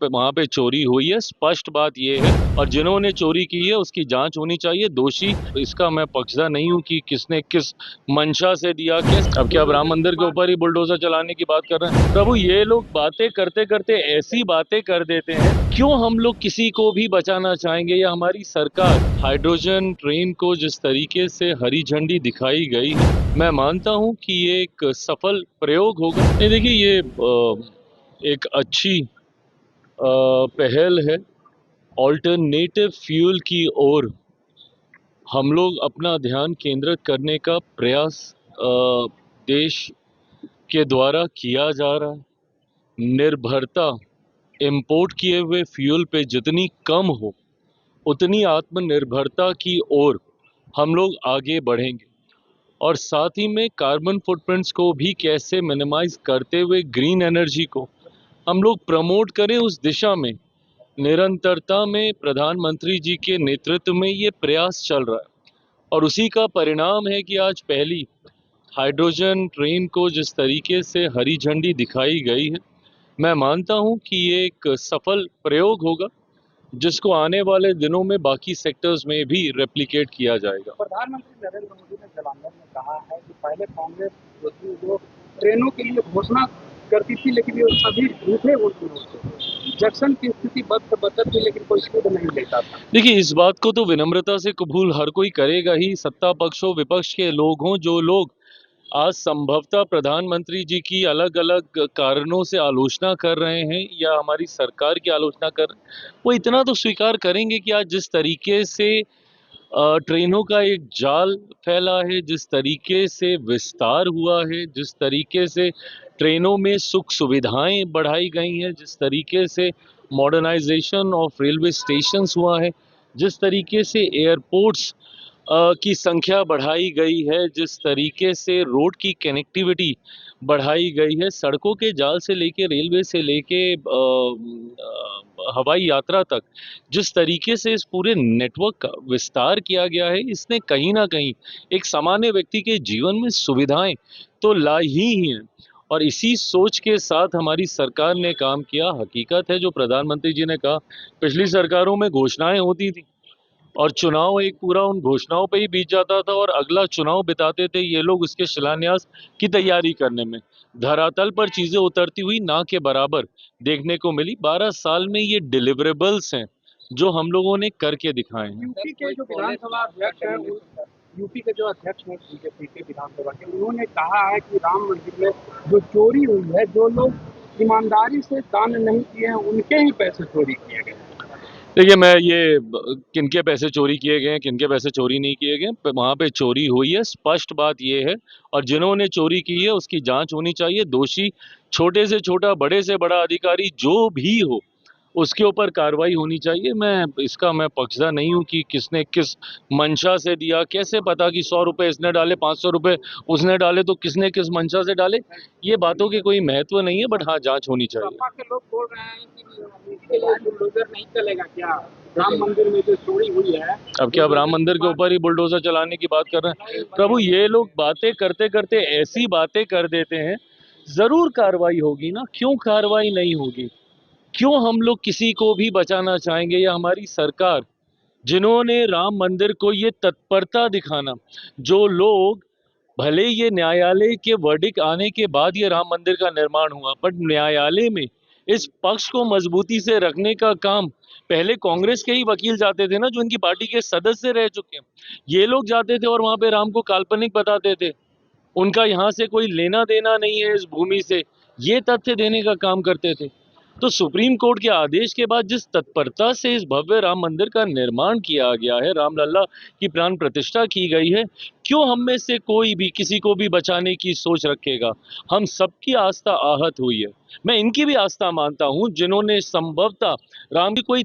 वहाँ पे चोरी हुई है, स्पष्ट बात ये है। और जिन्होंने चोरी की है उसकी जांच होनी चाहिए। दोषी, इसका मैं पक्षधर नहीं हूँ कि किसने किस मंशा से दिया। किस अब क्या आप राम मंदिर के ऊपर ही बुलडोजर चलाने की बात कर रहे हैं? प्रभु, ये लोग बातें करते करते ऐसी बातें कर देते हैं। क्यों हम लोग किसी को भी बचाना चाहेंगे? या हमारी सरकार हाइड्रोजन ट्रेन को जिस तरीके से हरी झंडी दिखाई गई है, मैं मानता हूँ कि ये एक सफल प्रयोग होगा। नहीं, देखिए, ये एक अच्छी पहल है। ऑल्टरनेटिव फ्यूल की ओर हम लोग अपना ध्यान केंद्रित करने का प्रयास देश के द्वारा किया जा रहा है। निर्भरता इंपोर्ट किए हुए फ्यूल पे जितनी कम हो, उतनी आत्मनिर्भरता की ओर हम लोग आगे बढ़ेंगे। और साथ ही में कार्बन फुटप्रिंट्स को भी कैसे मिनिमाइज करते हुए ग्रीन एनर्जी को हम लोग प्रमोट करें, उस दिशा में निरंतरता में प्रधानमंत्री जी के नेतृत्व में ये प्रयास चल रहा है। और उसी का परिणाम है कि आज पहली हाइड्रोजन ट्रेन को जिस तरीके से हरी झंडी दिखाई गई है, मैं मानता हूं कि ये एक सफल प्रयोग होगा, जिसको आने वाले दिनों में बाकी सेक्टर्स में भी रेप्लिकेट किया जाएगा। प्रधानमंत्री नरेंद्र मोदी ने जलांधर में कहा है कि पहले कांग्रेस जो थी वो ट्रेनों के लिए घोषणा करती थी, लेकिन ये सभी झूठे होते थे। जंक्शन की स्थिति बदतर थी, लेकिन कोई सुध नहीं लेता था। देखिए, इस बात को तो विनम्रता से कबूल हर कोई करेगा ही। सत्ता पक्ष हो, विपक्ष के लोग हों, जो लोग आज संभवतः प्रधानमंत्री जी की अलग अलग कारणों से आलोचना कर रहे हैं या हमारी सरकार की आलोचना कर रहे हैं, वो इतना तो स्वीकार करेंगे कि आज जिस तरीके से ट्रेनों का एक जाल फैला है, जिस तरीके से विस्तार हुआ है, जिस तरीके से ट्रेनों में सुख सुविधाएं बढ़ाई गई हैं, जिस तरीके से मॉडर्नाइजेशन ऑफ रेलवे स्टेशंस हुआ है, जिस तरीके से एयरपोर्ट्स की संख्या बढ़ाई गई है, जिस तरीके से रोड की कनेक्टिविटी बढ़ाई गई है, सड़कों के जाल से लेके रेलवे से लेके हवाई यात्रा तक, जिस तरीके से इस पूरे नेटवर्क का विस्तार किया गया है, इसने कहीं ना कहीं एक सामान्य व्यक्ति के जीवन में सुविधाएं तो लाई ही हैं। और इसी सोच के साथ हमारी सरकार ने काम किया। हकीकत है, जो प्रधानमंत्री जी ने कहा, पिछली सरकारों में घोषणाएं होती थी और चुनाव एक पूरा उन घोषणाओं पे ही बीत जाता था और अगला चुनाव बिताते थे ये लोग उसके शिलान्यास की तैयारी करने में। धरातल पर चीजें उतरती हुई ना के बराबर देखने को मिली। 12 साल में ये डिलीवरेबल्स हैं जो हम लोगों ने करके दिखाए हैं। यूपी के जो विधानसभा अध्यक्ष हैं, यूपी के जो अध्यक्ष हैं बीजेपी के विधानसभा के, उन्होंने कहा है कि राम मंदिर में जो चोरी हुई है, जो लोग ईमानदारी से दान नहीं किए हैं, उनके ही पैसे चोरी किए गए। देखिए, मैं ये किनके पैसे चोरी किए गए हैं, किनके पैसे चोरी नहीं किए गए, वहाँ पे चोरी हुई है, स्पष्ट बात ये है। और जिन्होंने चोरी की है उसकी जांच होनी चाहिए। दोषी, छोटे से छोटा, बड़े से बड़ा अधिकारी जो भी हो, उसके ऊपर कार्रवाई होनी चाहिए। मैं पक्षधर नहीं हूँ कि किसने किस मंशा से दिया। कैसे पता कि 100 रुपये इसने डाले, 500 रुपये उसने डाले, तो किसने किस मंशा से डाले, ये बातों के कोई महत्व नहीं है। बट हाँ, जांच होनी चाहिए। सपा के लोग बोल रहे हैं कि इसके लिए बुलडोजर नहीं चलेगा क्या? राम मंदिर में जो चोरी हुई है, अब क्या आप राम मंदिर के ऊपर ही बुलडोजर चलाने की बात कर रहे हैं? प्रभु, ये लोग बातें करते करते ऐसी बातें कर देते हैं। जरूर कार्रवाई होगी ना, क्यों कार्रवाई नहीं होगी? क्यों हम लोग किसी को भी बचाना चाहेंगे? या हमारी सरकार, जिन्होंने राम मंदिर को ये तत्परता दिखाना, जो लोग, भले ये न्यायालय के वर्डिक्ट आने के बाद ये राम मंदिर का निर्माण हुआ, बट न्यायालय में इस पक्ष को मजबूती से रखने का काम पहले कांग्रेस के ही वकील जाते थे ना, जो इनकी पार्टी के सदस्य रह चुके हैं। ये लोग जाते थे और वहां पे राम को काल्पनिक बताते थे। उनका यहाँ से कोई लेना देना नहीं है इस भूमि से, ये तथ्य देने का काम करते थे। तो सुप्रीम कोर्ट के आदेश के बाद जिस तत्परता से इस भव्य राम मंदिर का निर्माण किया गया है, रामलला की प्राण प्रतिष्ठा की गई है, क्यों हम में से कोई भी किसी को भी बचाने की सोच रखेगा? हम सबकी आस्था आहत हुई है। मैं इनकी भी आस्था मानता हूं, जिन्होंने संभवतः राम की कोई